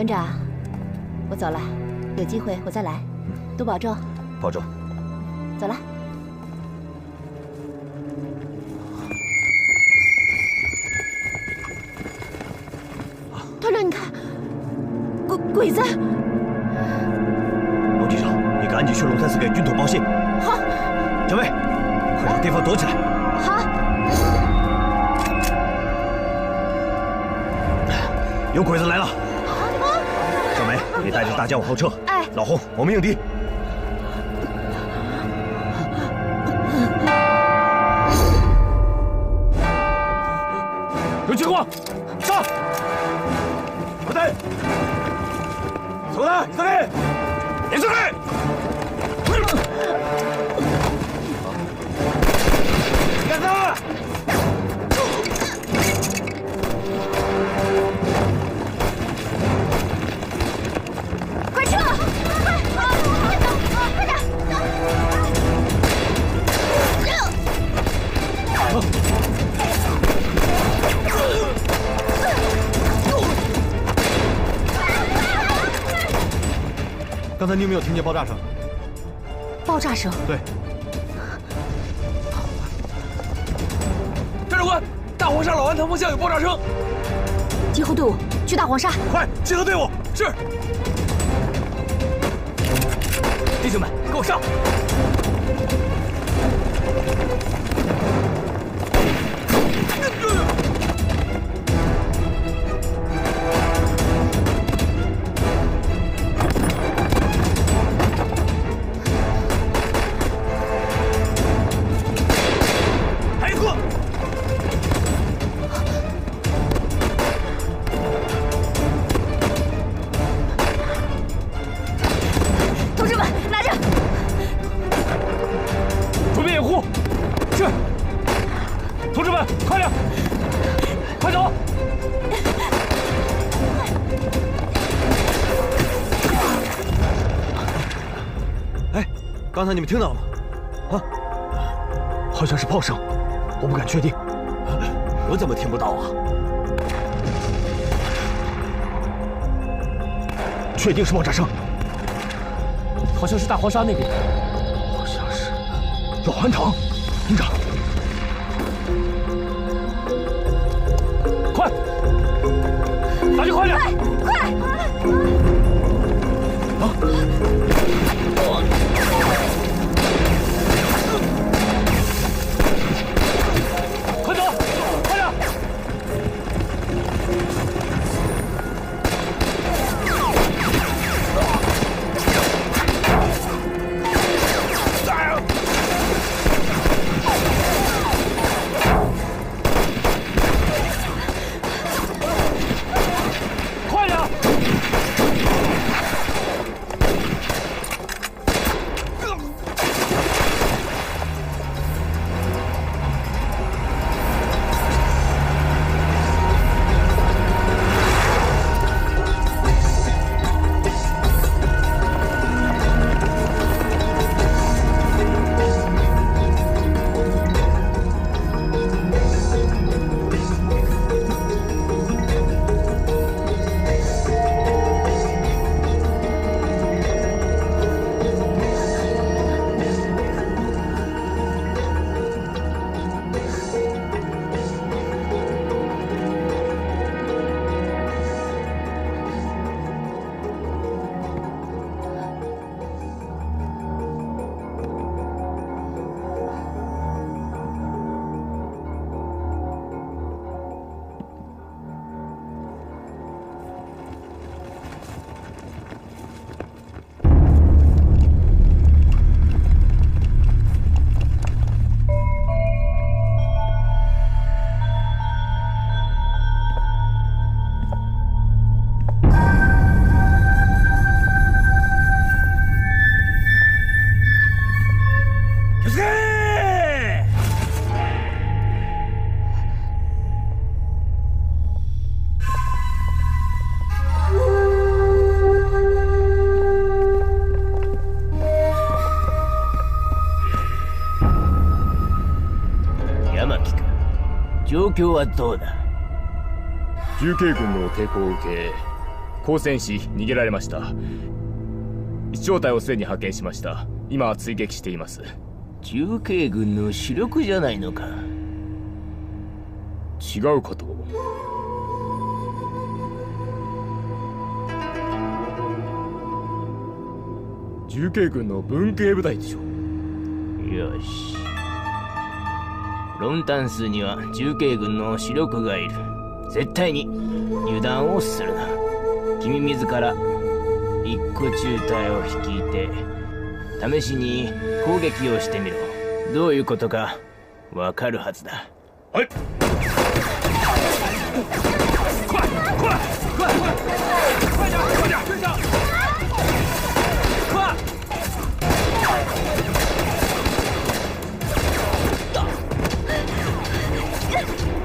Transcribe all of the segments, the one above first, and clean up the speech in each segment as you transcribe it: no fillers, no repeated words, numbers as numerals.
团长，我走了，有机会我再来，多保重。保重。走了。团长，你看，鬼子！王局长，你赶紧去龙山寺给军统报信。好。小妹，快找地方躲起来。好。有鬼子来了！小梅，你带着大家往后撤。哎，老洪，我们应敌。有情况，上！快点！走了，以色列！以色列！干啥？快撤！快走！快点！刚才你有没有听见爆炸声？爆炸声？对。张长官，大黄沙老安堂方向有爆炸声。集合队伍去大黄沙。快，集合队伍！是。弟兄们，跟我上！刚才你们听到了吗？啊，好像是炮声，我不敢确定。我怎么听不到啊？确定是爆炸声，好像是大黄沙那边，好像是老安堂。营长，快，大家快点！快！啊！快走，快点！快点！状況はどうだ？重慶軍の抵抗を受け交戦し逃げられました。正体をすでに派遣しました。今は追撃しています。重慶軍の主力じゃないのか。違うかと。重慶軍の文系部隊でしょう。よし。ロンタンスには重慶軍の主力がいる。絶対に油断をするな。君自ら一個中隊を率いて試しに攻撃をしてみろ。どういうことかわかるはずだ。はい。快快快快点快点追上！快！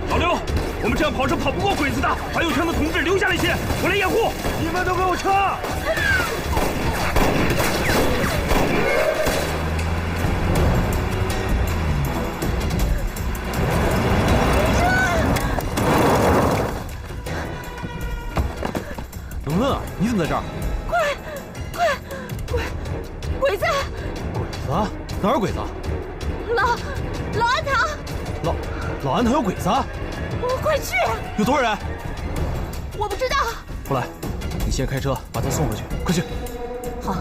老刘，我们这样跑是跑不过鬼子的，还有枪的同志留下来些，我来掩护。你们都给我撤！冷冷，你怎么在这儿？鬼子！鬼子？哪有鬼子？老安堂！老安堂有鬼子？快去！有多少人？我不知道。不来，你先开车把他送回去，快去！好。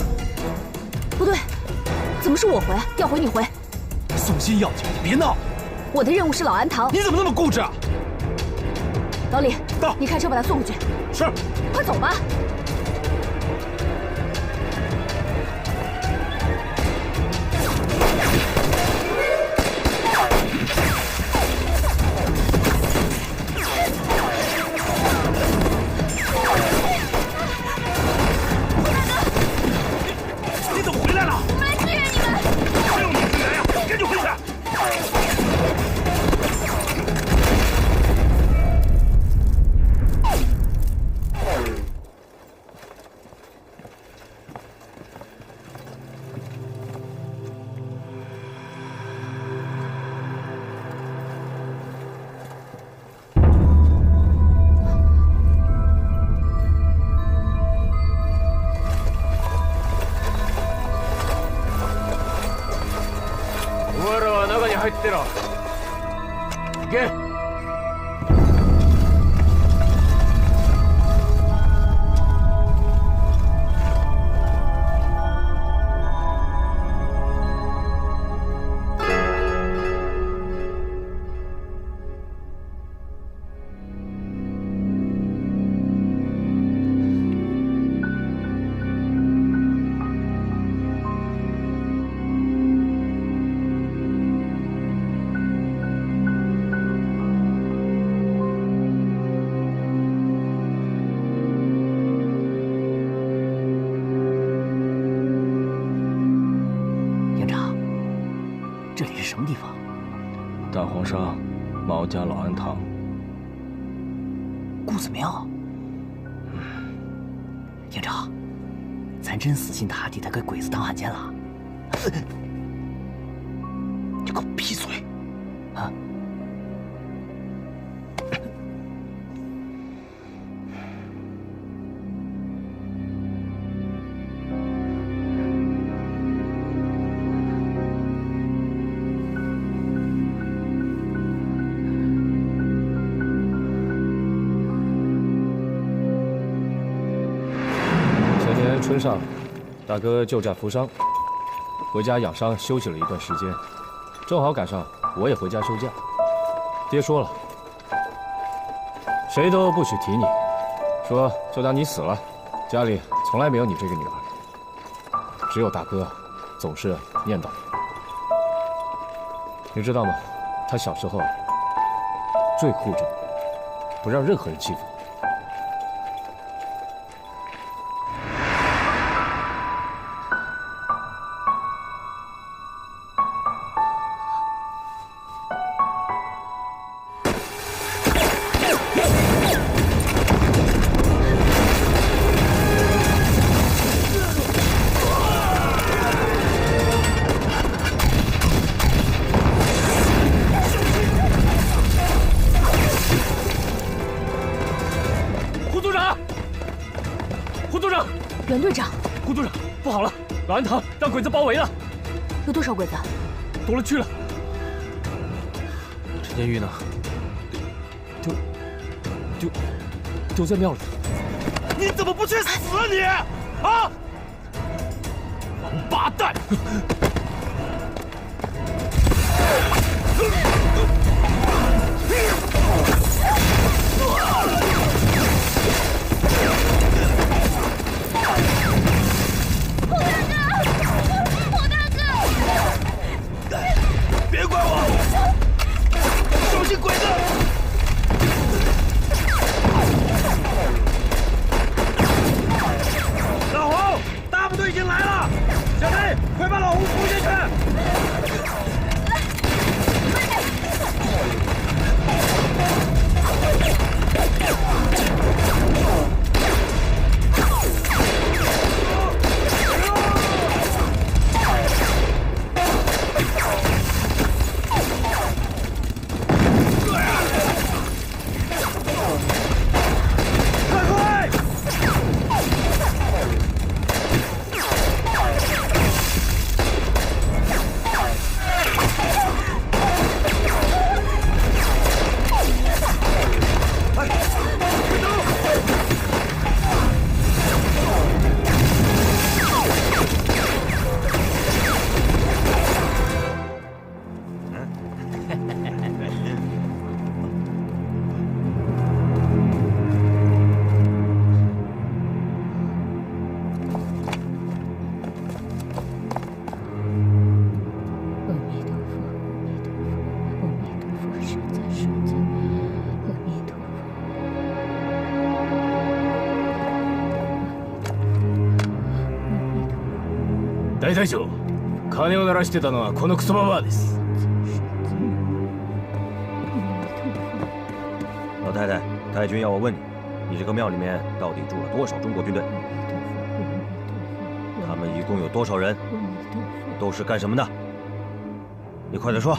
不对，怎么是我回？要回你回。送信要紧，你别闹。我的任务是老安堂。你怎么那么固执啊？老李，到，你开车把他送回去。是。快走吧。你怎么回来了？我来支援你们。还有你支援呀！赶紧回去！入ってろ。行け。这里是什么地方？大黄沙毛家老安堂。顾子庙。营长，咱真死心塌地的给鬼子当汉奸了？你给我闭嘴！啊！春上，大哥救驾负伤，回家养伤休息了一段时间，正好赶上我也回家休假。爹说了，谁都不许提你，说就当你死了，家里从来没有你这个女儿，只有大哥总是念叨你。你知道吗？他小时候最护着你，不让任何人欺负你。队长，不好了，老安堂让鬼子包围了。有多少鬼子？多了去了。陈天玉呢？丢在庙里。你怎么不去死啊你？啊！王八蛋！别怪我！小心鬼子！老胡，大部队已经来了，小妹，快把老胡扶进去！大隊長、鐘を鳴らしてたのはこのクソババアです。老太太，太君要我问你，你这个庙里面到底住了多少中国军队？他们一共有多少人？都是干什么的？你快点说。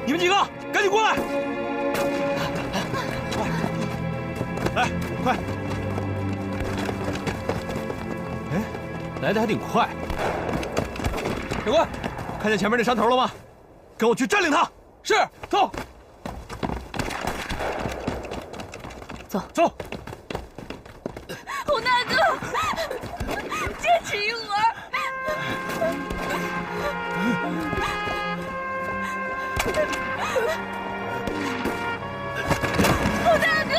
你们几个赶紧过来！来，快！哎，来的还挺快。长官，看见前面那山头了吗？跟我去占领它。是，走。走走。洪大哥，坚持一会儿。洪大哥，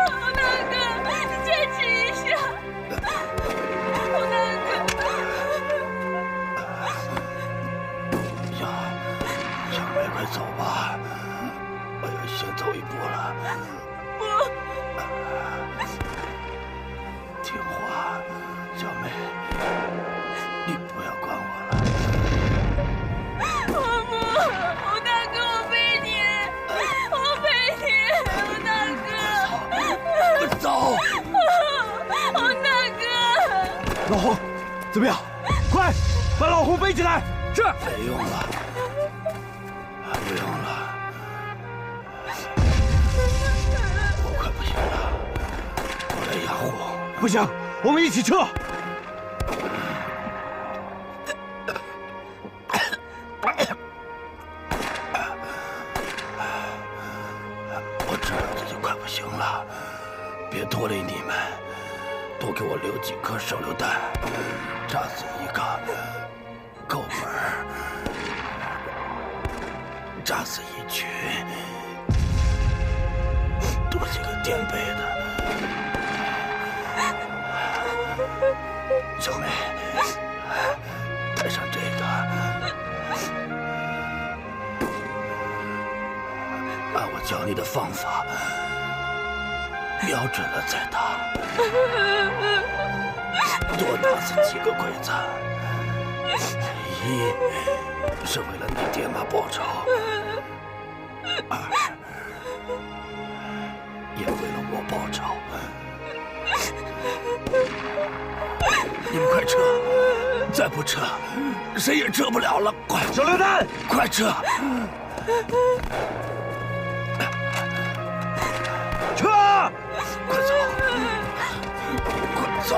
洪大哥，你坚持一下。洪大哥，小梅，快走吧，我要先走一步了。不，听话，小梅，你不要管我了。我不，洪大哥，我陪你，我陪你，洪大哥。走，洪大哥。老洪，怎么样？快把老洪背起来！是。没用了，不用了，我快不行了，我来压货。不行，我们一起撤。我这样子就快不行了，别拖累你们，多给我留几颗手榴弹，炸死一个够本儿，炸死一群，多几个垫背的。小梅，带上这个，按我教你的方法，瞄准了再打，多打死几个鬼子。一是为了你爹妈报仇，二也为了我报仇。你们快撤！再不撤，谁也撤不了了！快，手榴弹，快撤！撤！快走！快走！走！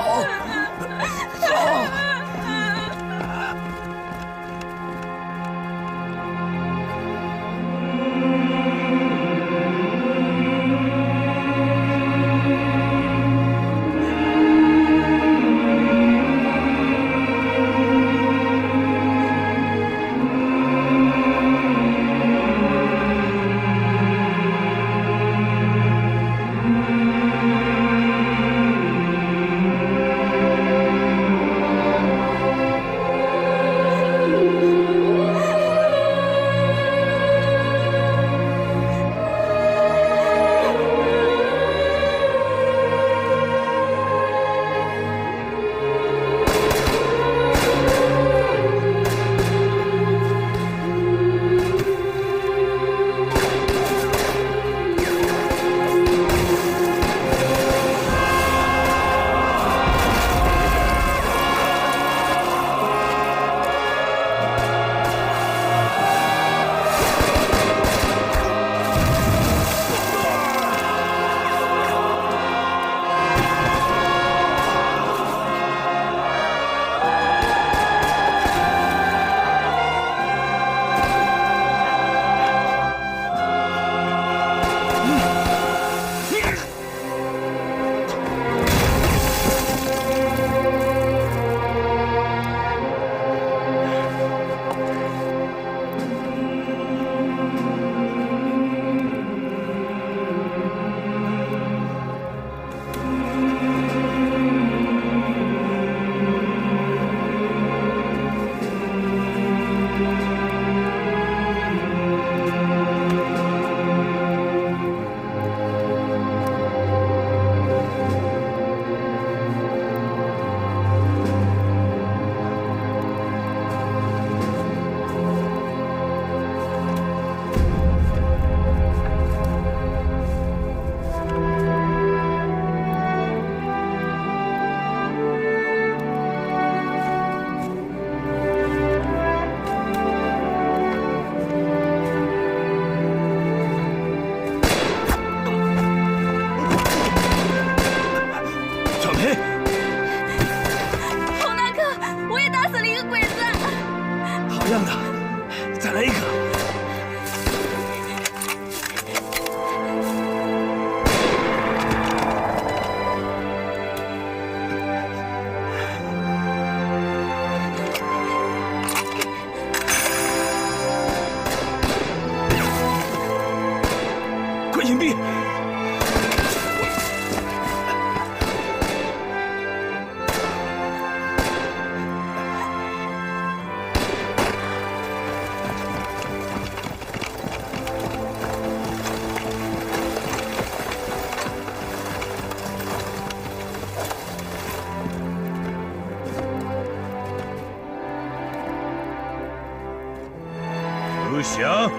不祥！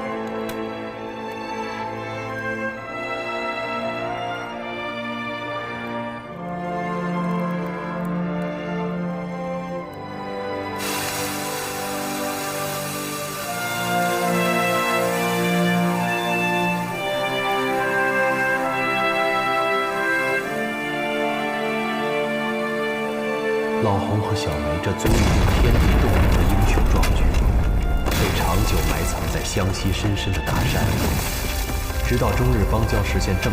老洪和小梅这足以惊天地动人的英雄壮举，被长久埋藏在湘西深深的大山里。直到中日邦交实现正。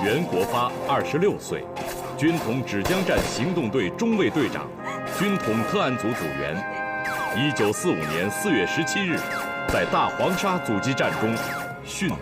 袁国发26岁，军统芷江站行动队中卫队长，军统特案组组员。1945年4月17日，在大黄沙阻击战中殉国。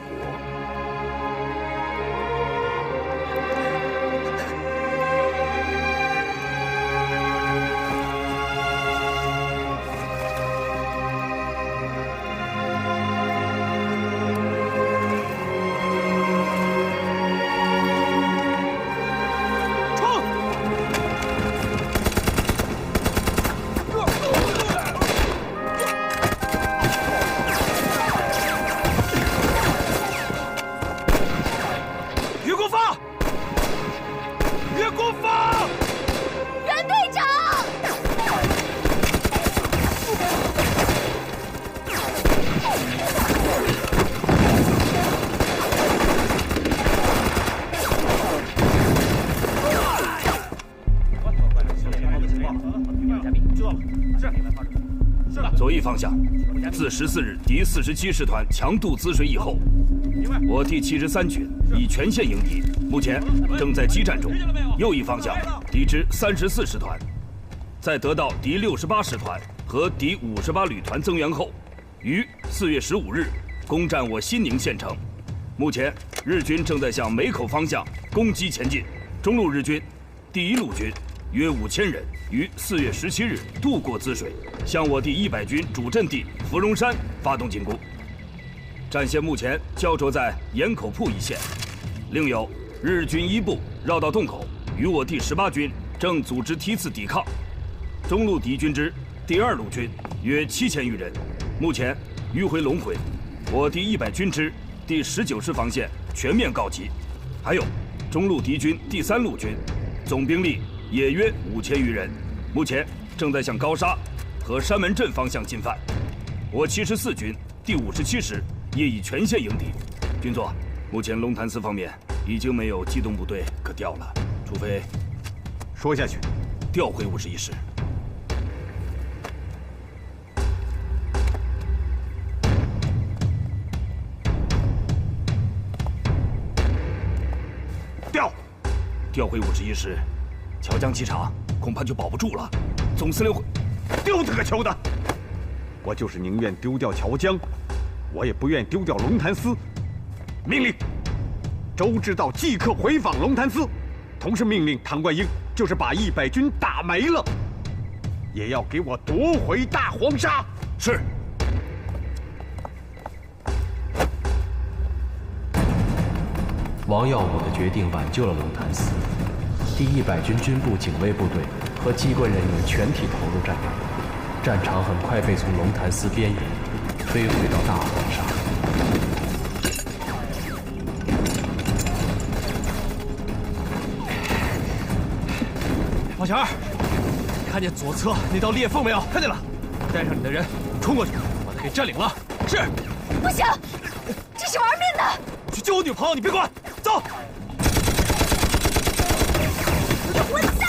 左翼方向，自14日敌47师团强渡滋水以后，我第73军已全线迎敌，目前正在激战中。右翼方向，敌之34师团，在得到敌68师团和敌58旅团增援后，于4月15日攻占我新宁县城。目前日军正在向梅口方向攻击前进。中路日军第1路军约5000人于4月17日渡过滋水，向我第100军主阵地芙蓉山发动进攻。战线目前焦灼在盐口铺一线，另有日军1部绕到洞口，与我第18军正组织梯次抵抗。中路敌军之第2路军约7000余人，目前迂回龙回。我第100军之第19师防线全面告急。还有中路敌军第3路军，总兵力也约5000余人，目前正在向高沙和山门镇方向进犯。我74军第57师也已全线迎敌。军座，目前龙潭寺方面已经没有机动部队可调了，除非说下去，调回51师。调回51师，桥江机场恐怕就保不住了。总司令会，丢他个球的！我就是宁愿丢掉桥江，我也不愿丢掉龙潭司。命令，周知道即刻回访龙潭司，同时命令唐冠英，就是把100军打没了，也要给我夺回大黄沙。是。王耀武的决定挽救了龙潭寺，第100军军部警卫部队和机关人员全体投入战场，战场很快被从龙潭寺边缘推回到大黄沙。方小二，看见左侧那道裂缝没有？看见了，带上你的人冲过去，把他给占领了。是。不行，这是玩命的。去救我女朋友，你别管，走。混蛋！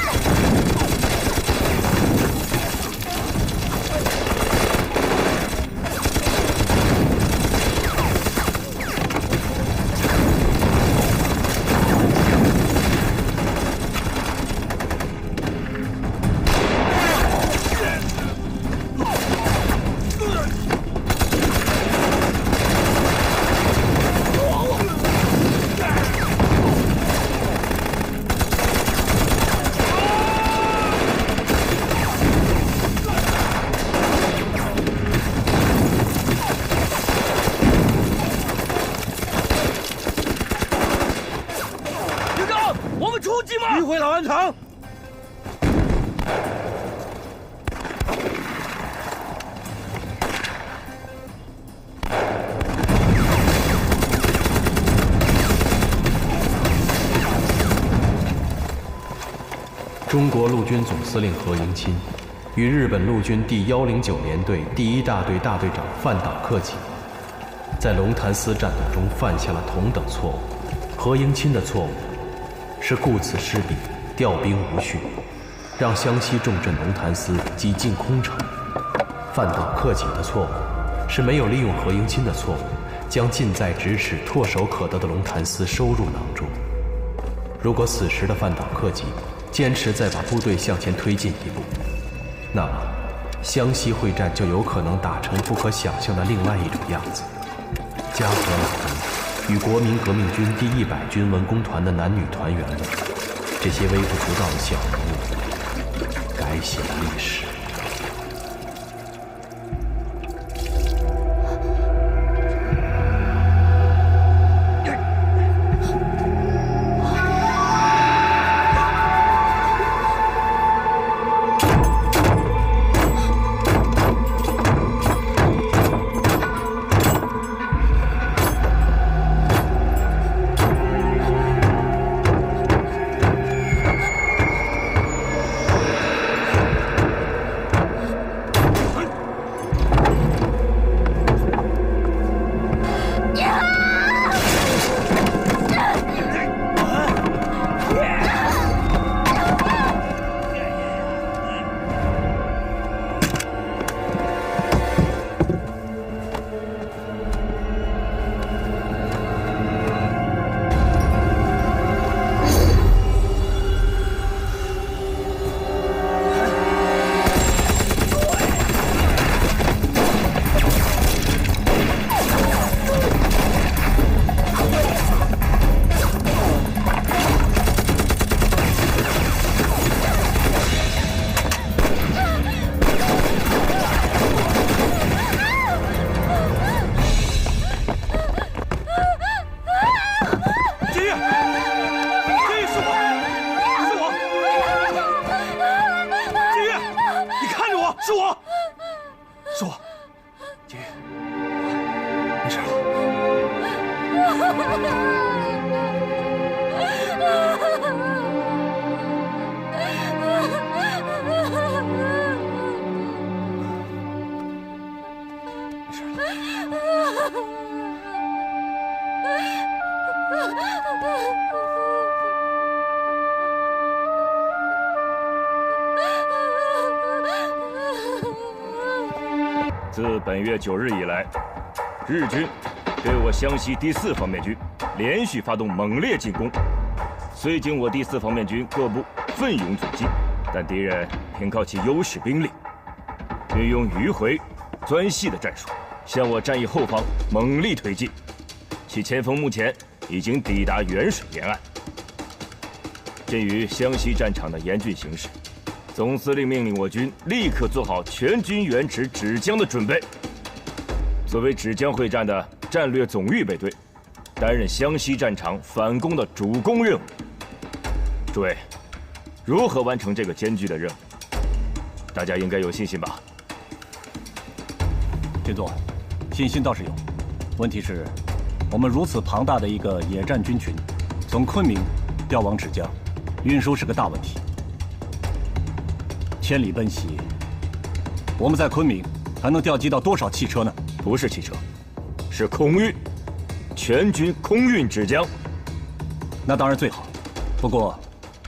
迂回老安城。中国陆军总司令何应钦与日本陆军第109联队第1大队大队长范岛克己在龙潭寺战斗中犯下了同等错误。何应钦的错误是顾此失彼，调兵无序，让湘西重镇龙潭寺几近空城。范岛克己的错误是没有利用何应钦的错误，将近在咫尺、唾手可得的龙潭寺收入囊中。如果此时的范岛克己坚持再把部队向前推进一步，那么湘西会战就有可能打成不可想象的另外一种样子。加和老人与国民革命军第100军文工团的男女团员们，这些微不足道的小人物，改写了历史。自本月9日以来，日军对我湘西第4方面军连续发动猛烈进攻。虽经我第4方面军各部奋勇阻击，但敌人凭靠其优势兵力，运用迂回、钻隙的战术，向我战役后方猛力推进。其前锋目前已经抵达沅水沿岸。鉴于湘西战场的严峻形势，总司令命令我军立刻做好全军援持芷江的准备。作为芷江会战的战略总预备队，担任湘西战场反攻的主攻任务。诸位，如何完成这个艰巨的任务？大家应该有信心吧？军座，信心倒是有，问题是，我们如此庞大的一个野战军群，从昆明调往芷江，运输是个大问题。千里奔袭，我们在昆明还能调集到多少汽车呢？不是汽车，是空运，全军空运之江。那当然最好。不过，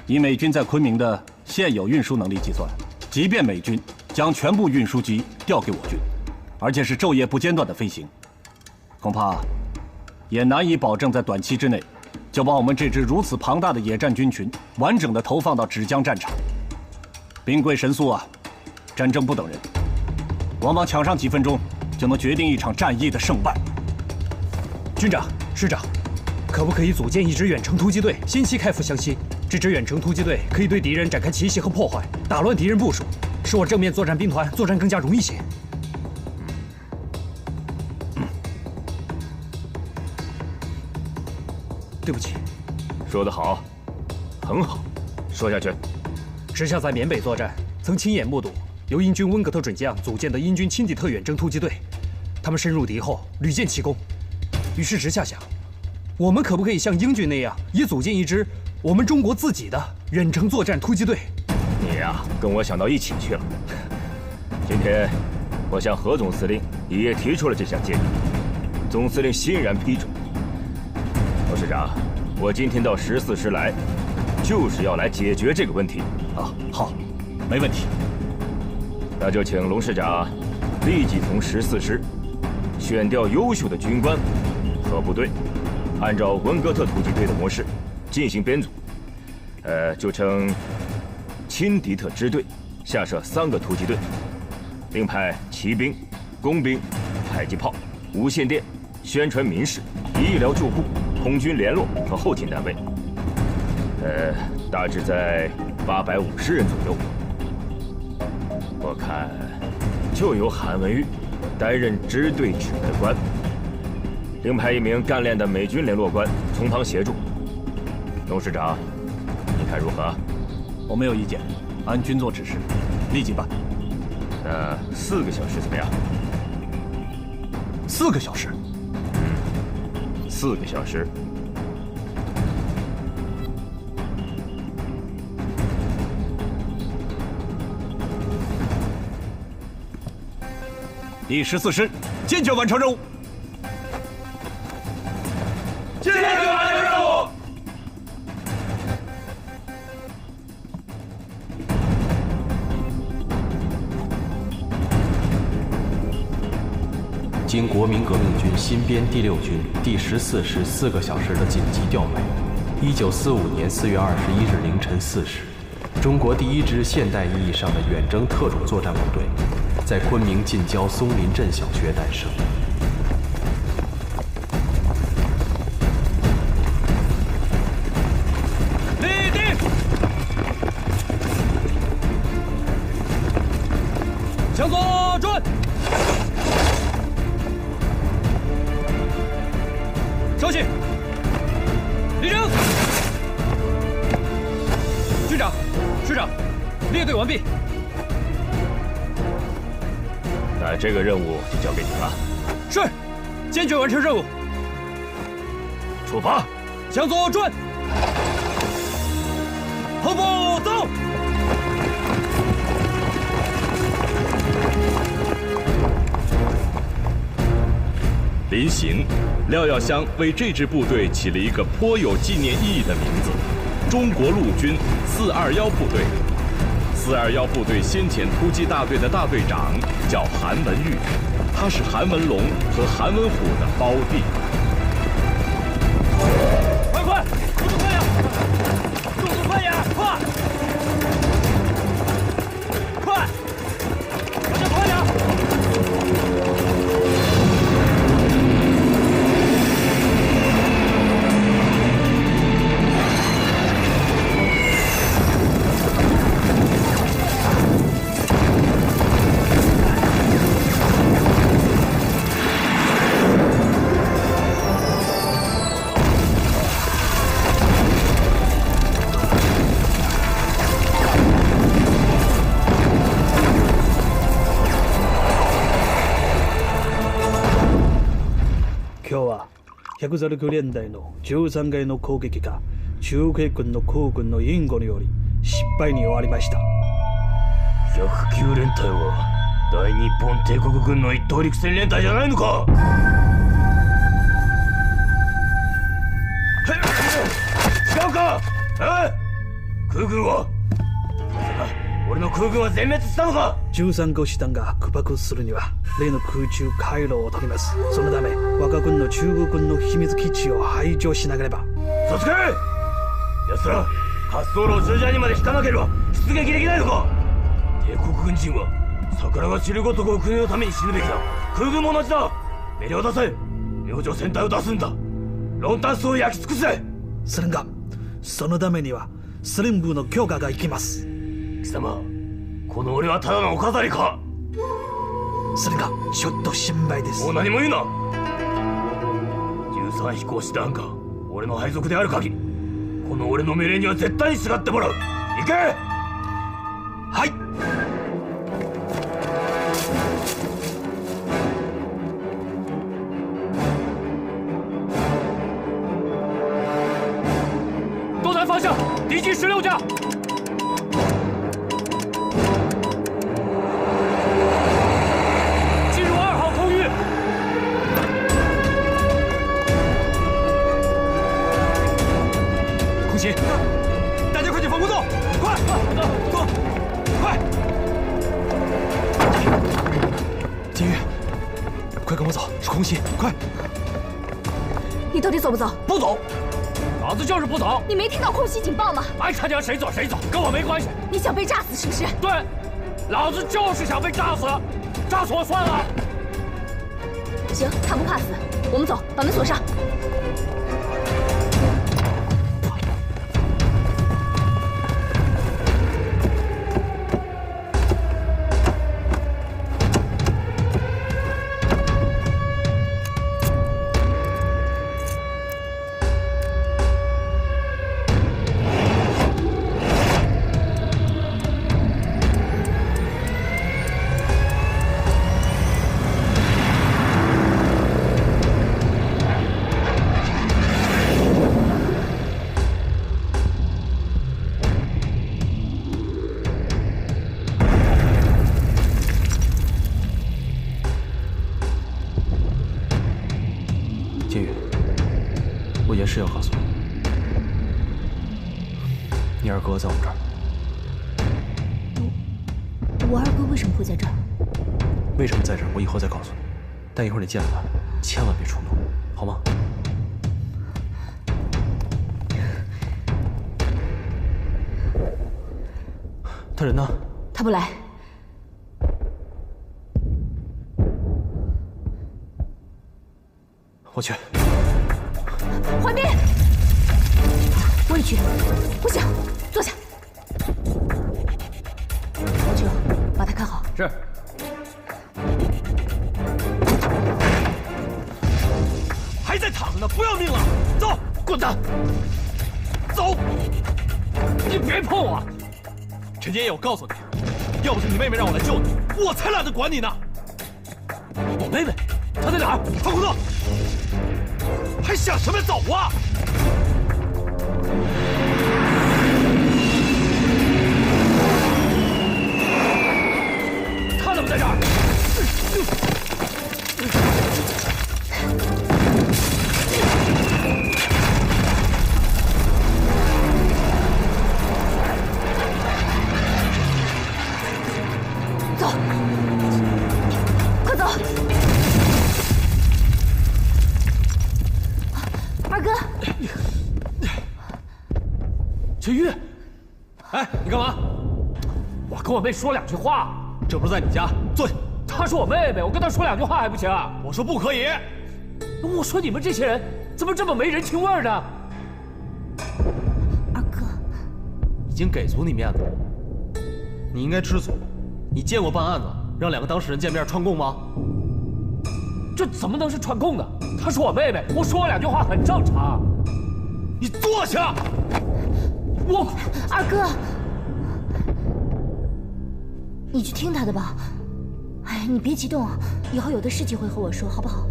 以美军在昆明的现有运输能力计算，即便美军将全部运输机调给我军，而且是昼夜不间断的飞行，恐怕也难以保证在短期之内就把我们这支如此庞大的野战军群完整的投放到芷江战场。兵贵神速啊，战争不等人，往往抢上几分钟就能决定一场战役的胜败。军长、师长，可不可以组建一支远程突击队，先期开赴湘西？这支远程突击队可以对敌人展开奇袭和破坏，打乱敌人部署，使我正面作战兵团作战更加容易些。对不起。说得好，很好，说下去。时下在缅北作战，曾亲眼目睹由英军温格特准将组建的英军亲敌特远征突击队，他们深入敌后，屡建奇功。于是直下想，我们可不可以像英军那样，也组建一支我们中国自己的远程作战突击队？你呀，跟我想到一起去了。今天，我向何总司令也提出了这项建议，总司令欣然批准。董事长，我今天到14师来，就是要来解决这个问题。啊，好，没问题。那就请龙师长立即从14师选调优秀的军官和部队，按照温格特突击队的模式进行编组。就称亲敌特支队，下设3个突击队，并派骑兵、工兵、迫击炮、无线电、宣传民事、医疗救护、空军联络和后勤单位。大致在850人左右。我看就由韩文玉担任支队指挥官，另派1名干练的美军联络官从旁协助。董事长，你看如何？我没有意见，按军座指示，立即办。那4个小时怎么样？4个小时。4个小时。第14师坚决完成任务。坚决完成任务。经国民革命军新编第6军第14师4个小时的紧急调配，1945年4月21日凌晨4时，中国第1支现代意义上的远征特种作战部队，在昆明近郊松林镇小学诞生。立定！向左转！稍息！立正！军长、师长，列队完毕。那这个任务就交给你了。是，坚决完成任务。出发，向左转，后步走。临行，廖耀湘为这支部队起了一个颇有纪念意义的名字——中国陆军421部队。421部队先遣突击大队的大队长叫韩文玉，他是韩文龙和韩文虎的胞弟。快，速度快点！速度快点，快！快！大家快点！109連隊の13回の攻撃が中国軍の空軍の援護により失敗に終わりました。109連隊は大日本帝国軍の一等陸戦連隊じゃないのか。違うか。空軍は俺の空軍は全滅したのか。13号師団が空爆するには例の空中回路を取ります。そのため我が軍の中国軍の秘密基地を排除しなければ。そつけ。奴ら滑走路を中ジャーにまで引かなければ出撃できないのか。帝国軍人は桜が散るごとく国のために死ぬべきだ。空軍も同じだ。命令を出せ。明星戦隊を出すんだ。ロンタンスを焼き尽くせ。司令官、そのためには司令部の強化がいきます。貴様、この俺はただのお飾りか。司令官、ちょっと心配です。もう何も言うな。13飛行士団が俺の配属である限り、この俺の命令には絶対に従ってもらう。行け。はい。东南方向，敌机16架。进入2号空域。空袭！大家快去防空洞！快，走，快！金玉，快跟我走，是空袭，快！你到底走不走？不走。老子就是不走！你没听到空袭警报吗？爱看见谁走谁走，跟我没关系。你想被炸死是不是？对，老子就是想被炸死，炸死我算了。行，他不怕死，我们走，把门锁上。金宇，我有件事要告诉你，你二哥在我们这儿。我二哥为什么会在这儿？为什么在这儿？我以后再告诉你。但一会儿你见了他，千万别冲动，好吗？他人呢？他不来。我去。怀斌，我也去。不行，坐下。老九，把他看好。是。还在躺着呢，不要命了！走，滚蛋！走！你别碰我！陈建业，我告诉你，要不是你妹妹让我来救你，我才懒得管你呢。我妹妹，她在哪儿？防空洞。还想什么走啊？他怎么在这儿？走，快走！二哥，陈玉，哎，你干嘛？我跟我妹说2句话。这不是在你家，坐下。她是我妹妹，我跟她说2句话还不行？我说不可以。我说你们这些人怎么这么没人情味呢？二哥，已经给足你面子了，你应该知足。你见过办案子让2个当事人见面串供吗？这怎么能是串供呢？她是我妹妹，我说2句话很正常。你坐下。我二哥，你去听他的吧。哎，你别激动，以后有的是机会和我说，好不好？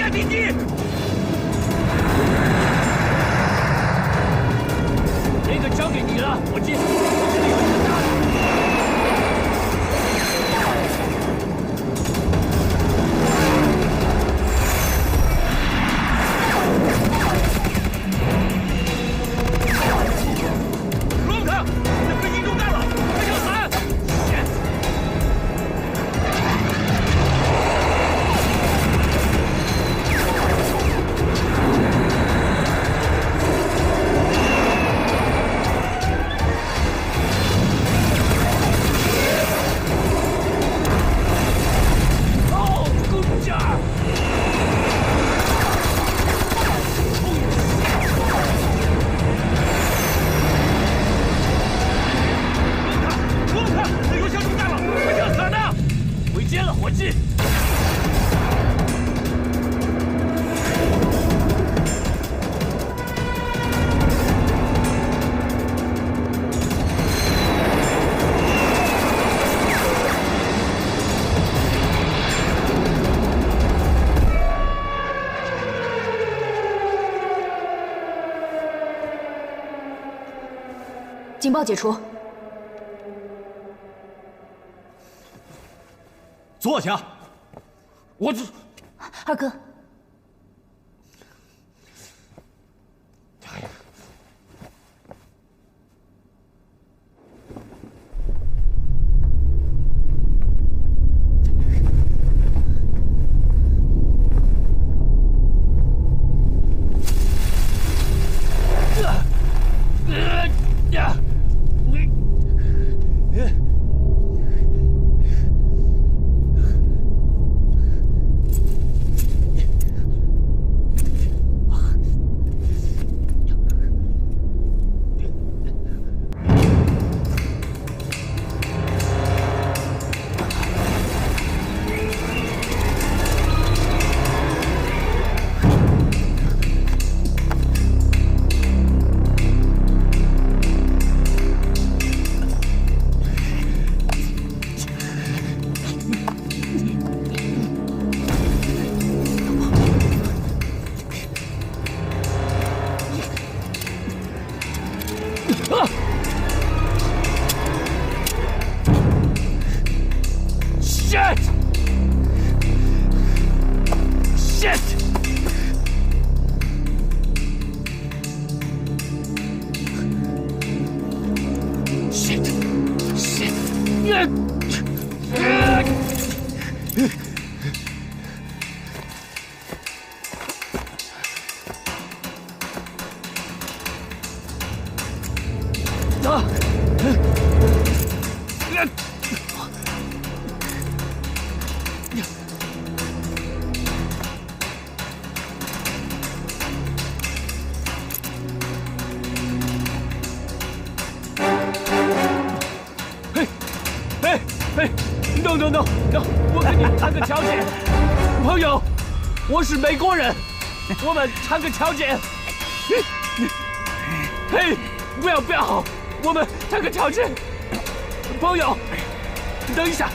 下敌机！这个交给你了，伙计，我这里有一个大的。龙腾，你的飞机中弹了，快向喊！警报解除。坐下。我这，二哥，No！ 我跟你谈个条件，朋友，我是美国人，我们谈个条件。嘿，不要，我们谈个条件，朋友，等一下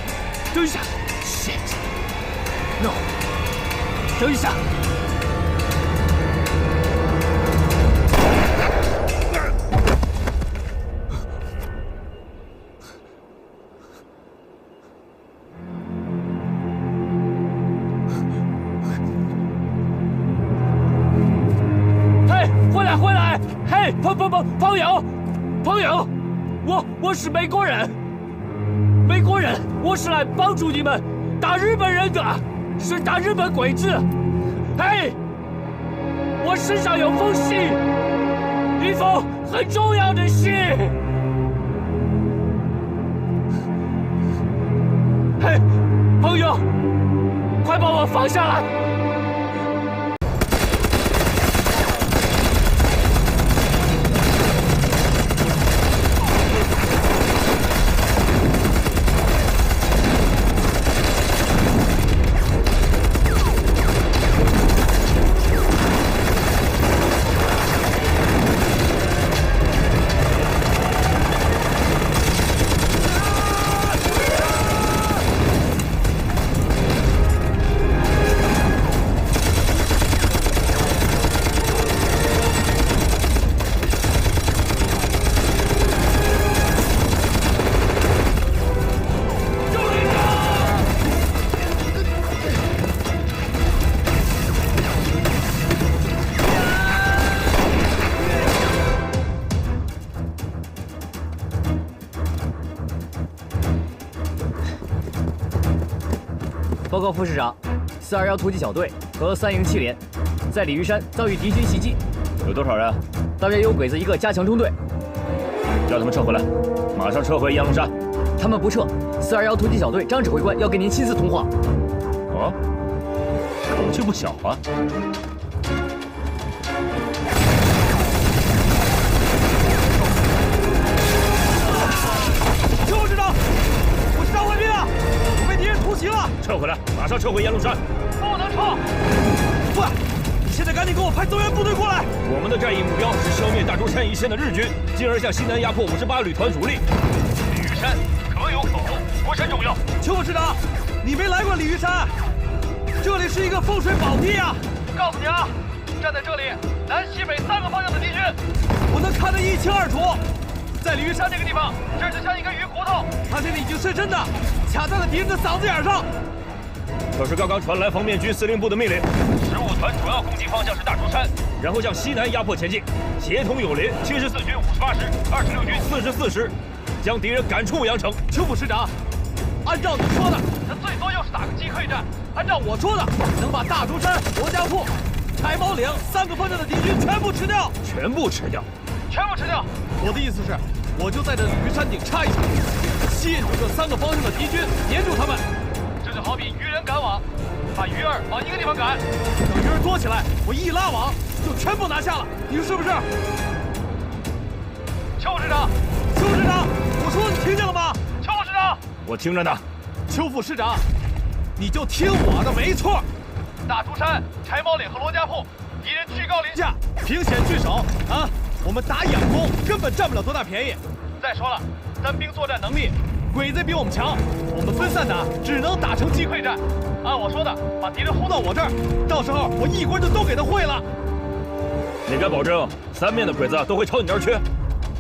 ，shit，no， 等一下。回来！嘿，朋友，我是美国人，我是来帮助你们打日本人的，是打日本鬼子。嘿，我身上有封信，一封很重要的信。嘿，朋友，快把我放下来！告副市长，421突击小队和3营7连在鲤鱼山遭遇敌军袭击，有多少人？大约有鬼子1个加强中队。叫他们撤回来，马上撤回烟龙山。他们不撤，421突击小队张指挥官要跟您亲自通话。哦，口气不小啊！邱副市长，我是张怀斌啊，我被敌人突袭了。撤回来，马上撤回烟龙山。不能撤！不，你现在赶紧给我派增援部队过来！我们的战役目标是消灭大竹山一线的日军，进而向西南压迫58旅团主力。鲤鱼山可有可无，不甚重要。邱副市长，你没来过鲤鱼山，这里是一个风水宝地啊！告诉你啊，站在这里，南西北3个方向的敌军，我能看得一清二楚。在鲤鱼山这个地方，这就像一根鱼骨头，他现在已经深深的卡在了敌人的嗓子眼上。可是刚刚传来方面军司令部的命令，15团主要攻击方向是大竹山，然后向西南压迫前进，协同友邻74军58师、26军44师，将敌人赶出阳城。邱副师长，按照你说的，他最多又是打个击溃战；按照我说的，能把大竹山、罗家铺、柴毛岭3个方向的敌军全部吃掉。全部吃掉？全部吃掉！我的意思是，我就在这鲤鱼山顶插一下，吸引住这3个方向的敌军，黏住他们。这就好比鱼人赶网，把鱼儿往一个地方赶，等鱼儿多起来，我一拉网就全部拿下了。你说是不是？邱市长，邱市长，我说你听见了吗？邱市长，我听着呢。邱副市长，你就听我的，没错。大竹山、柴毛岭和罗家铺，敌人居高临下，凭险据守啊！我们打仰攻根本占不了多大便宜。再说了，单兵作战能力，鬼子比我们强，我们分散打，只能打成击溃战。按我说的，把敌人轰到我这儿，到时候我一锅就都给他烩了。你敢保证3面的鬼子都会朝你这儿去？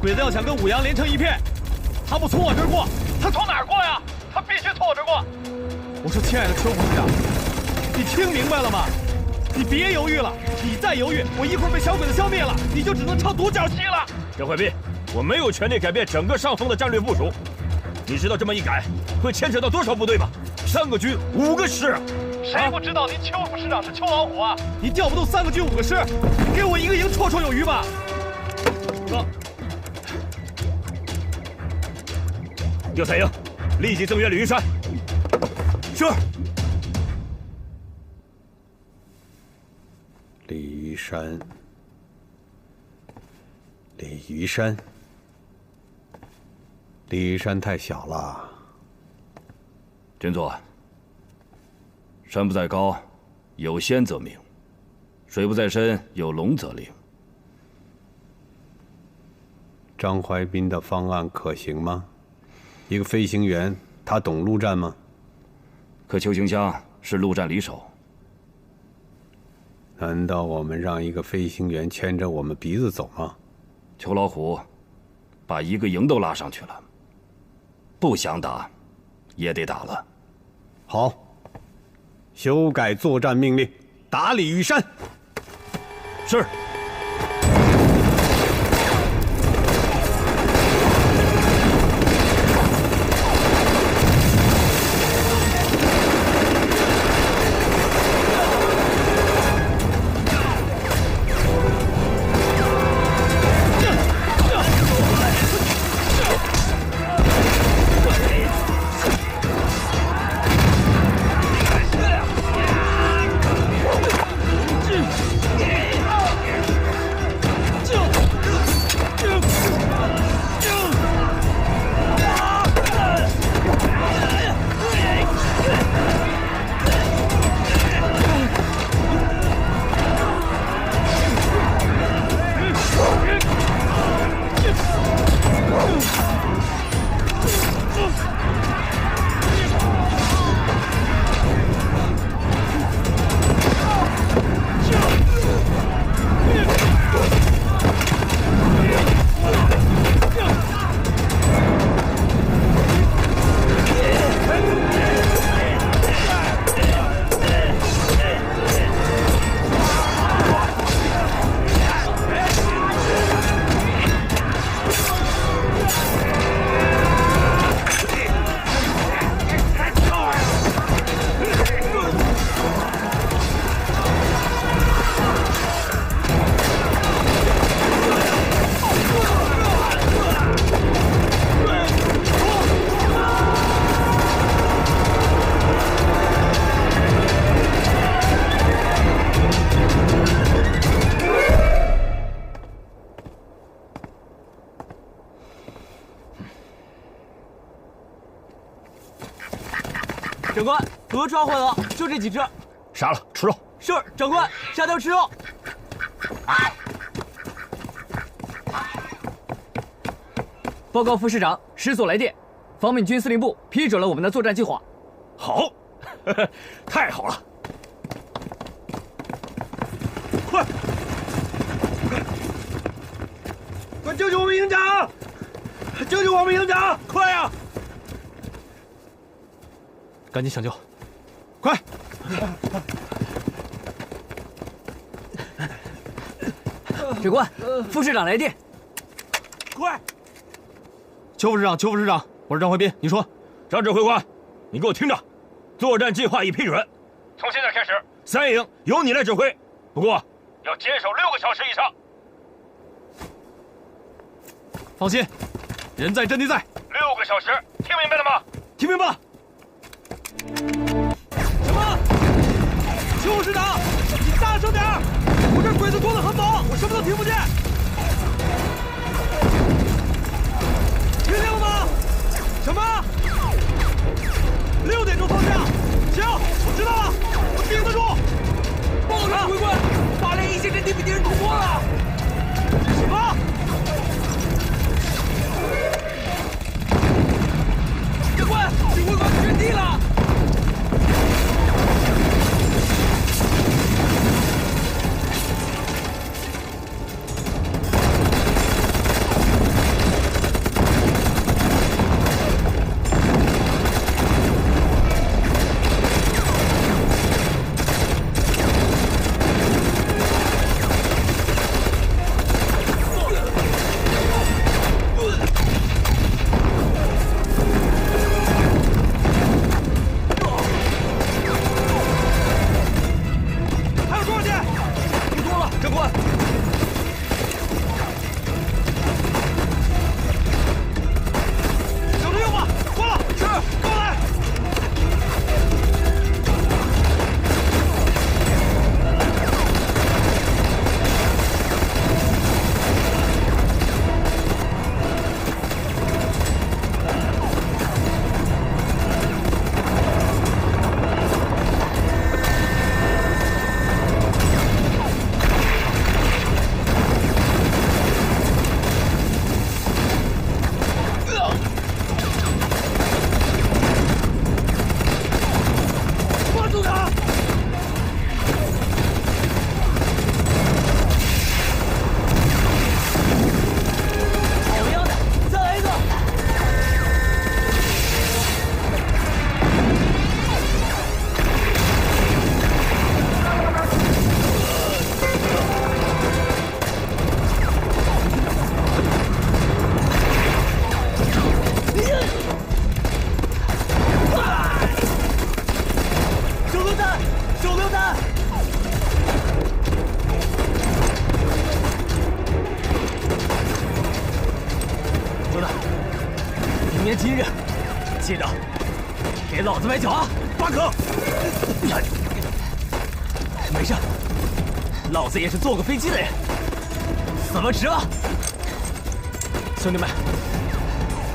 鬼子要想跟五羊连成一片，他不从我这儿过，他从哪儿过呀？他必须从我这儿过。我说，亲爱的邱副市长，你听明白了吗？你别犹豫了，你再犹豫，我一会儿被小鬼子消灭了，你就只能唱独角戏了。张怀斌，我没有权利改变整个上峰的战略部署。你知道这么一改会牵扯到多少部队吗？3个军5个师。谁不知道您邱副市长是邱老虎啊？你调不动3个军5个师，给我1个营绰绰有余吧。哥，调3营，立即增援鲤鱼山。是。鲤鱼山，鲤鱼山，鲤鱼山太小了。军座，山不在高，有仙则名；水不在深，有龙则灵。张怀斌的方案可行吗？一个飞行员，他懂陆战吗？可邱清江是陆战里手。难道我们让一个飞行员牵着我们鼻子走吗？邱老虎把1个营都拉上去了，不想打也得打了。好，修改作战命令，打鲤鱼山。是。长官，鹅抓坏了，就这几只。杀了，吃肉。是，长官，杀掉吃肉。报告副师长，师所来电，方面军司令部批准了我们的作战计划。好，太好了！快，快救救我们营长！救救我们营长！快呀！赶紧抢救，快！长官，副师长来电。快！邱副师长，邱副师长，我是张怀斌，你说。张指挥官，你给我听着，作战计划已批准，从现在开始，3营由你来指挥，不过要坚守6个小时以上。放心，人在阵地在。6个小时，听明白了吗？听明白了。什么？邱副师长，你大声点！我这鬼子多得很猛，我什么都听不见。听见了吗？什么？6点钟放假？行，我知道了，我顶得住。报告指挥官，8连1线阵地被敌人突破了。什么？长官，指挥官阵地了。今日，记着给老子买酒啊！巴克，没事，老子也是坐过飞机的人，死了值了。兄弟们，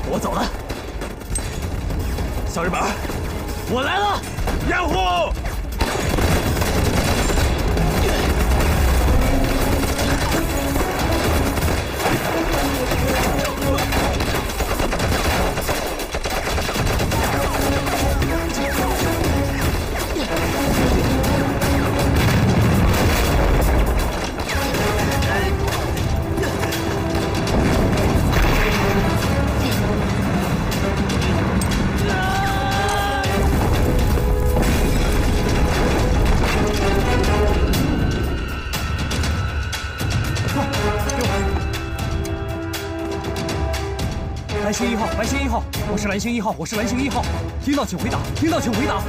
我走了。小日本，我来了！掩护！蓝星1号，蓝星1号，我是蓝星1号，我是蓝星1号，听到请回答，听到请回答。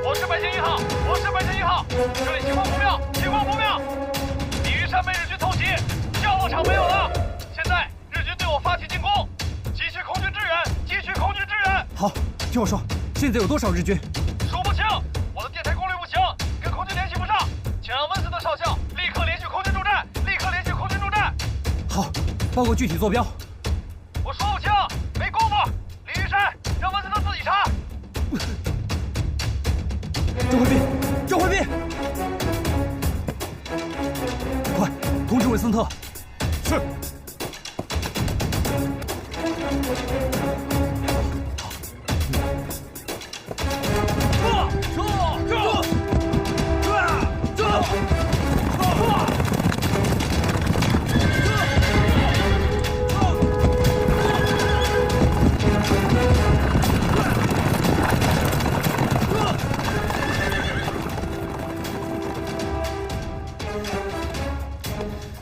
我是白星1号，我是白星1号，这里情况不妙，情况不妙，鲤鱼山被日军偷袭，降落场没有了，现在日军对我发起进攻，急需空军支援，急需空军支援。好，听我说，现在有多少日军？数不清，我的电台功率不行，跟空军联系不上，请让温斯特少校立刻联系空军助战，立刻联系空军助战。好，报告具体坐标。我说不清，没功夫。鲤鱼山，让温斯特自己查。森特。是。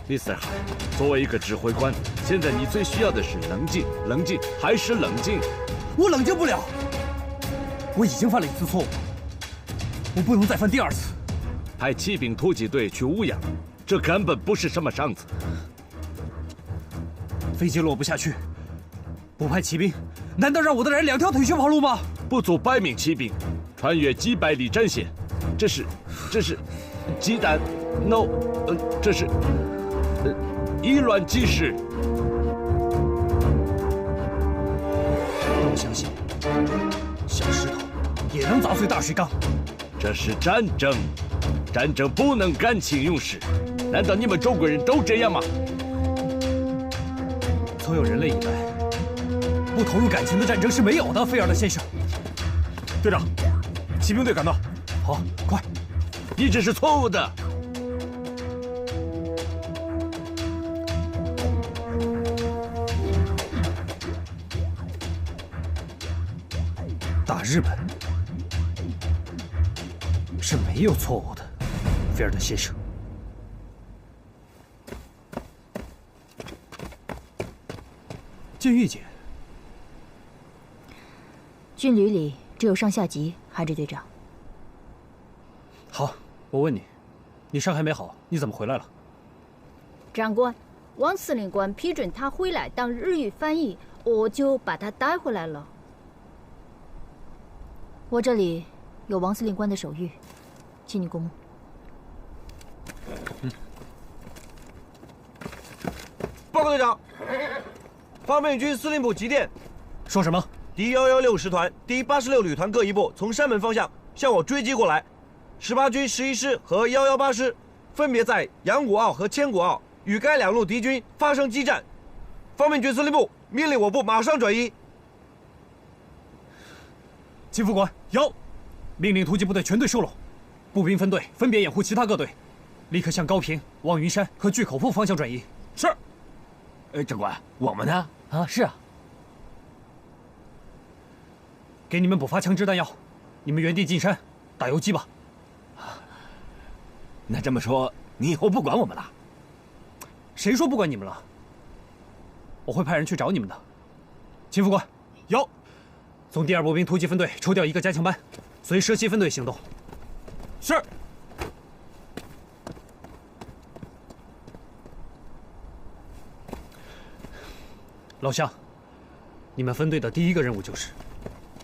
李斯尔汗，作为一个指挥官，现在你最需要的是冷静，冷静，还是冷静。我冷静不了，我已经犯了1次错误，我不能再犯第2次。派骑兵突击队去乌阳，这根本不是什么上策。飞机落不下去，不派骑兵，难道让我的人2条腿去跑路吗？不足100名骑兵，穿越几百里战线，这是鸡蛋 ，no， 这是以卵击石。不相信，小石头也能砸碎大水缸。这是战争，战争不能感情用事。难道你们中国人都这样吗？所有人类以来，不投入感情的战争是没有的，菲尔德先生。队长，骑兵队赶到。好，快！你这是错误的。打日本是没有错误的，菲尔德先生。建玉姐，军旅里只有上下级，韩志队长。好，我问你，你伤还没好，你怎么回来了？长官，王司令官批准他回来当日语翻译，我就把他带回来了。我这里有王司令官的手谕，请你过目。报告队长，方面军司令部急电，说什么？敌116师团、第86旅团各一部从山门方向向我追击过来，18军11师和118师分别在阳谷坳和千谷坳与该2路敌军发生激战。方面军司令部命令我部马上转移。秦副官，有，命令突击部队全队收拢，步兵分队分别掩护其他各队，立刻向高平、望云山和巨口铺方向转移。是。长官，我们呢？啊，是啊。给你们补发枪支弹药，你们原地进山打游击吧。那这么说，你以后不管我们了？谁说不管你们了？我会派人去找你们的。秦副官，有。从第2步兵突击分队抽调1个加强班，随蛇蝎分队行动。是。老乡，你们分队的第1个任务就是，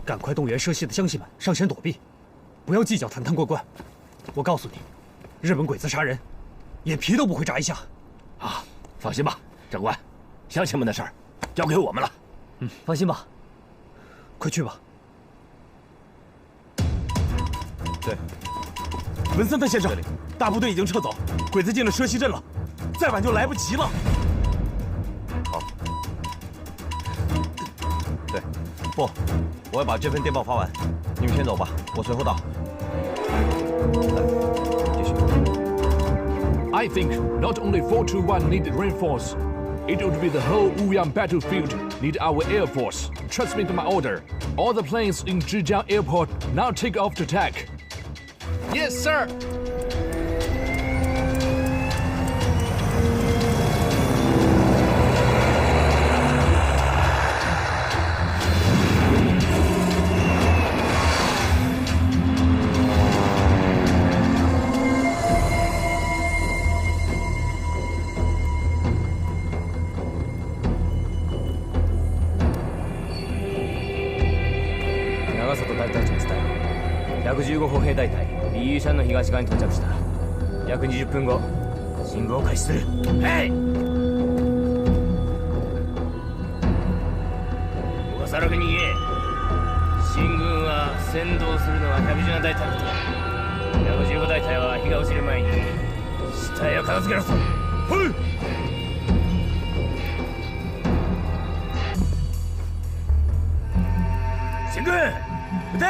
赶快动员蛇蝎的乡亲们上山躲避，不要计较坛坛罐罐。我告诉你，日本鬼子杀人，眼皮都不会眨一下。啊，放心吧，长官，乡亲们的事儿交给我们了。放心吧。快去吧。对，文森特先生，大部队已经撤走，鬼子进了蛇溪镇了，再晚就来不及了。好。对，不，我要把这份电报发完。你们先走吧，我随后到。来，继续。 I think not only 421 need reinforce. It would be the whole Wuyang battlefield need our air force. Transmit my order. All the planes in Zhejiang Airport now take off to attack. Yes, sir.長里大隊長に伝え115歩兵大隊リーユシャンの東側に到着した。約20分後進軍を開始する。へい。小笠原に言え。進軍は先導するのは117大隊のことだ。115大隊は日が落ちる前に死体を片付けろと。嘿。行军，对。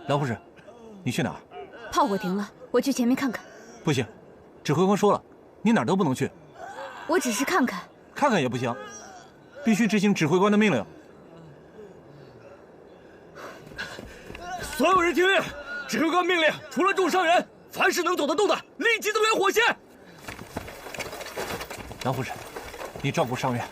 梁护士，你去哪儿？炮火停了，我去前面看看。不行，指挥官说了，你哪儿都不能去。我只是看看。看看也不行，必须执行指挥官的命令。所有人听令！指挥官命令，除了重伤人，凡是能走得动的，立即增援火线。梁护士，你照顾伤员。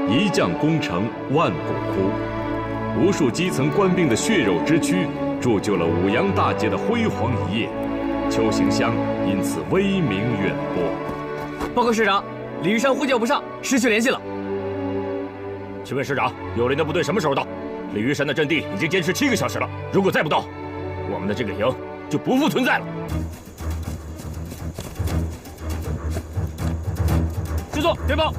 一将功成万骨枯，无数基层官兵的血肉之躯，铸就了五羊大捷的辉煌一页。邱行湘因此威名远播。报告师长，李玉山呼叫不上，失去联系了。请问师长，有灵的部队什么时候到？李玉山的阵地已经坚持7个小时了，如果再不到，我们的这个营就不复存在了。师座电报，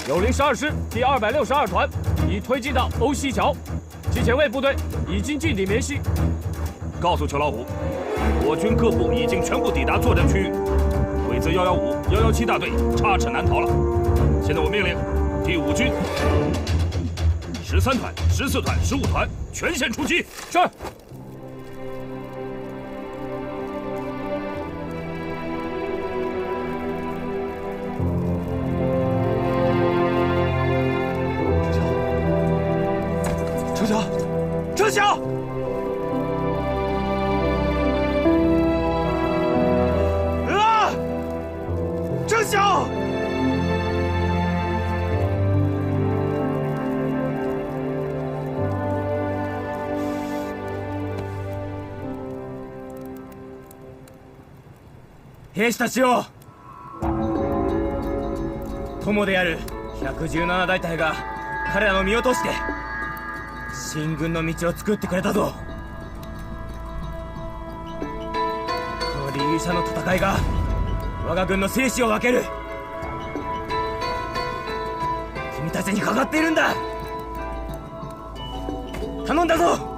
有灵12师第262团已推进到欧西桥，其前卫部队已经进抵绵西。告诉邱老虎，我军各部已经全部抵达作战区域，鬼子115、117大队插翅难逃了。现在我命令第5军13团、14团、15团全线出击。是。程晓，程晓，啊！程晓。兵士たちよ、友である117大隊が彼らの身を賭して進軍の道を作ってくれたぞ。この李勇者の戦いが我が軍の生死を分ける。君たちにかかっているんだ。頼んだぞ。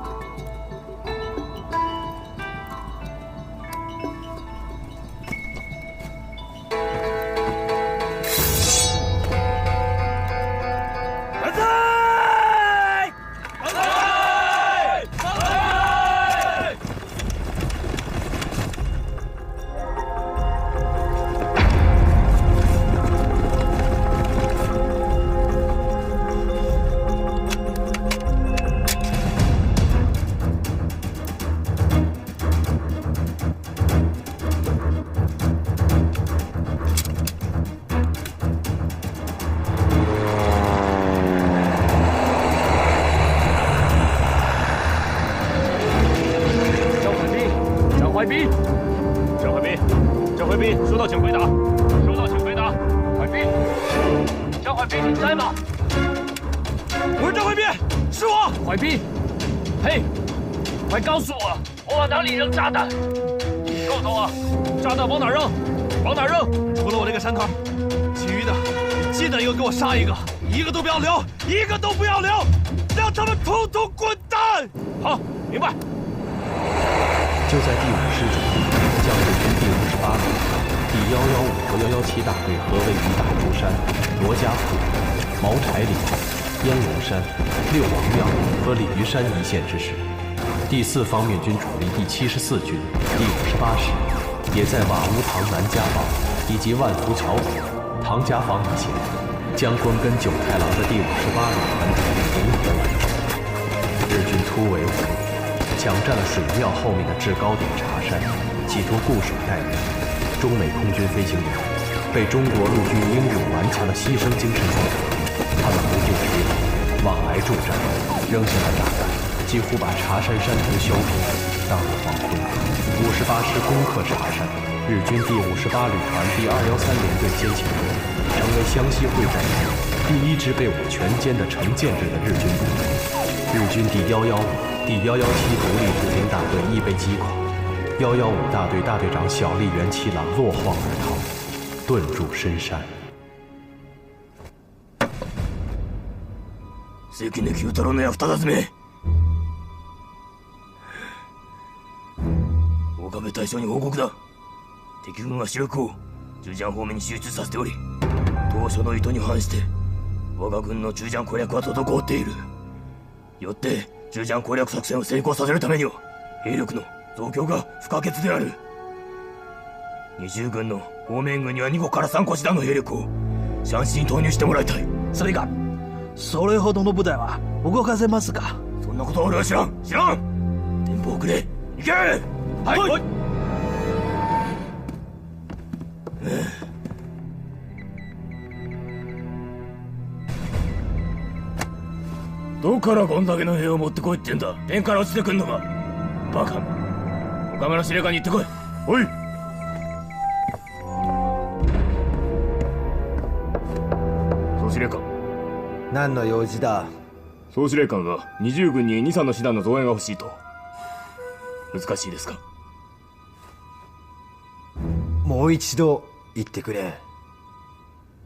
收到，请回答。收到，请回答。怀彬，张怀彬，你在吗？我是张怀彬，是我。怀彬，嘿，快告诉我，我往哪里扔炸弹？告诉我，炸弹往哪扔？往哪扔？除了我这个山头，其余的你记得又给我杀一个，一个都不要留，一个都不要留，让他们统统滚蛋！好，明白。就在第5师主力将日军第58旅、第115和117大队合围于大珠山、罗家铺、茅台岭、烟龙山、六王庙和鲤鱼山一线之时，第4方面军主力第74军、第58师也在瓦屋塘南家堡以及万福桥谷、唐家坊一线，将关根九太郎的第58旅团主力融合完成。日军突围无路，抢占了水庙后面的制高点茶山，企图固守待援。中美空军飞行员被中国陆军英勇顽强的牺牲精神所感，他们不顾疲劳，往来助战，扔下了炸弹，几乎把茶山山头削平。到了黄昏，58师攻克茶山，日军第58旅团第213联队先遣队，成为湘西会战中第1支被我全歼的成建制的日军部队。日军第115、第117独立步兵大队亦被击垮，115大队大队长小笠原七郎落荒而逃，遁入深山。関根九太郎の役立たずめ。岡部大将に報告だ。敵軍は主力を中ジャン方面に集中させており、当初の意図に反して我が軍の中ジャン攻略は滞っている。よって中ジャン攻略作戦を成功させるためには兵力の増強が不可欠である。20軍の方面軍には2個から3個師団の兵力をシャンシーに投入してもらいたい。それがそれほどの部隊は動かせますか？そんなことは俺は知らん。電報をくれ。行け。はい、どこからこんだけの兵を持ってこいってんだ。天から落ちてくんのか。バカめ。岡村司令官に行ってこい。おい。総司令官。何の用事だ。総司令官が20軍に2、3の師団の増援が欲しいと。難しいですか。もう一度言ってくれ。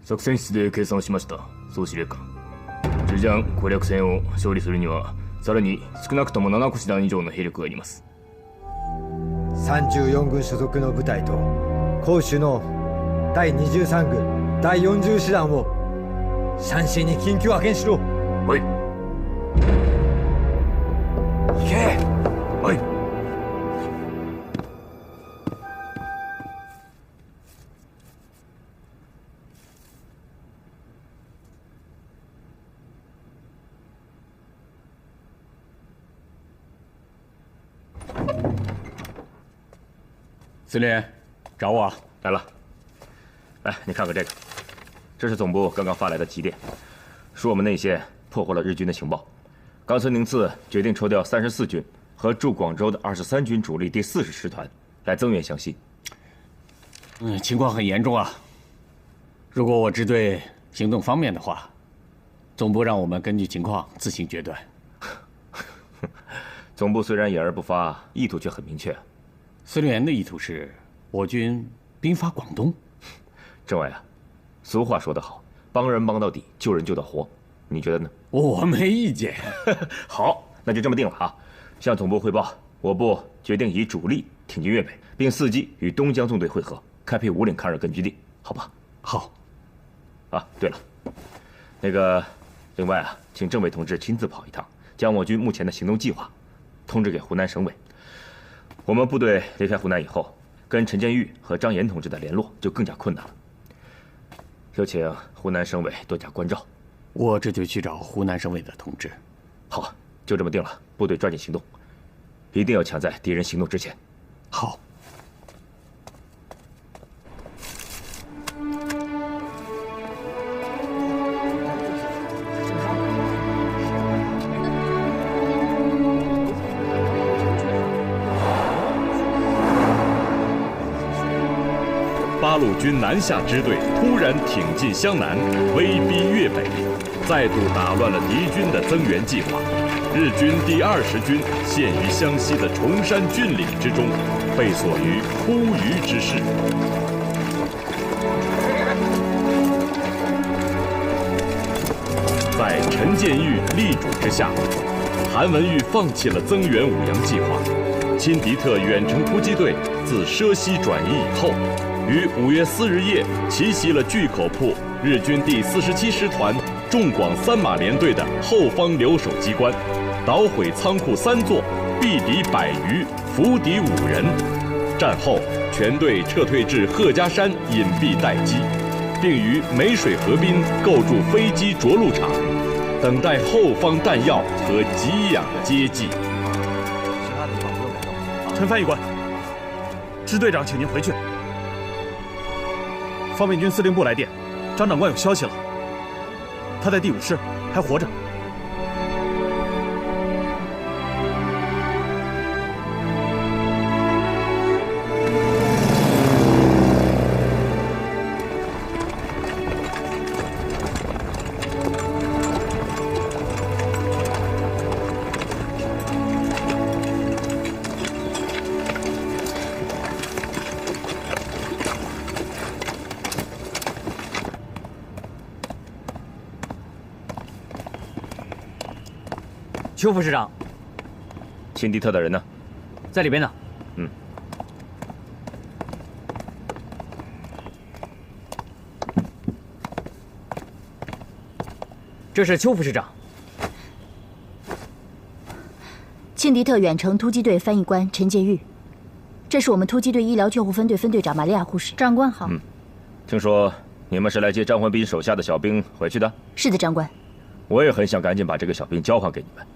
作戦室で計算しました、総司令官。中ジャン攻略戦を勝利するにはさらに少なくとも7個師団以上の兵力がいります。34軍所属の部隊と攻守の第23軍第40師団をシャンシーに緊急派遣しろ。はい。行け。はい。司令，找我来了。来，你看看这个，这是总部刚刚发来的急电，说我们内线破获了日军的情报。冈村宁次决定抽调34军和驻广州的23军主力第40师团来增援湘西。情况很严重啊！如果我支队行动方便的话，总部让我们根据情况自行决断。总部虽然言而不发，意图却很明确。司令员的意图是我军兵发广东。政委啊，俗话说得好，帮人帮到底，救人救到活。你觉得呢？我没意见。好，那就这么定了啊！向总部汇报，我部决定以主力挺进粤北，并伺机与东江纵队会合，开辟五岭抗日根据地，好吧？好。啊，对了，那个，另外啊，请政委同志亲自跑一趟，将我军目前的行动计划通知给湖南省委。我们部队离开湖南以后，跟陈建玉和张岩同志的联络就更加困难了。有请湖南省委多加关照。我这就去找湖南省委的同志。好，就这么定了。部队抓紧行动，一定要抢在敌人行动之前。好。八路军南下支队突然挺进湘南，威逼粤北，再度打乱了敌军的增援计划。日军第20军陷于湘西的崇山峻岭之中，被锁于枯鱼之势。在陈建玉力主之下，韩文玉放弃了增援武阳计划。钦敌特远程突击队自奢西转移以后，于5月4日夜奇袭了巨口铺日军第47师团重广3马联队的后方留守机关，捣毁仓库3座，毙敌100余，俘敌5人。战后，全队撤退至贺家山隐蔽待机，并于湄水河滨构筑飞机着陆场，等待后方弹药和给养接济。陈翻译官，支队长，请您回去。方面军司令部来电，张长官有消息了，他在第5师，还活着。邱副师长，钦敌特的人呢？在里边呢。嗯。这是邱副师长。钦敌特远程突击队翻译官陈建玉，这是我们突击队医疗救护分队分队长玛利亚护士。长官好。听说你们是来接张焕斌手下的小兵回去的？是的，长官。我也很想赶紧把这个小兵交还给你们。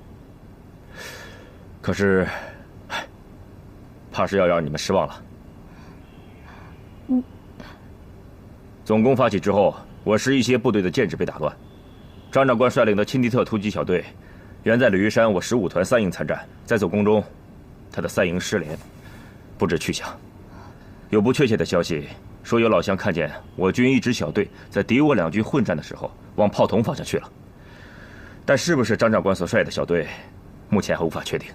可是，怕是要让你们失望了。总攻发起之后，我师一些部队的建制被打乱。张长官率领的钦敌特突击小队，原在鲤鱼山我15团3营参战，在总攻中，他的3营失联，不知去向。有不确切的消息说，有老乡看见我军一支小队在敌我2军混战的时候，往炮筒方向去了。但是不是张长官所率的小队，目前还无法确定。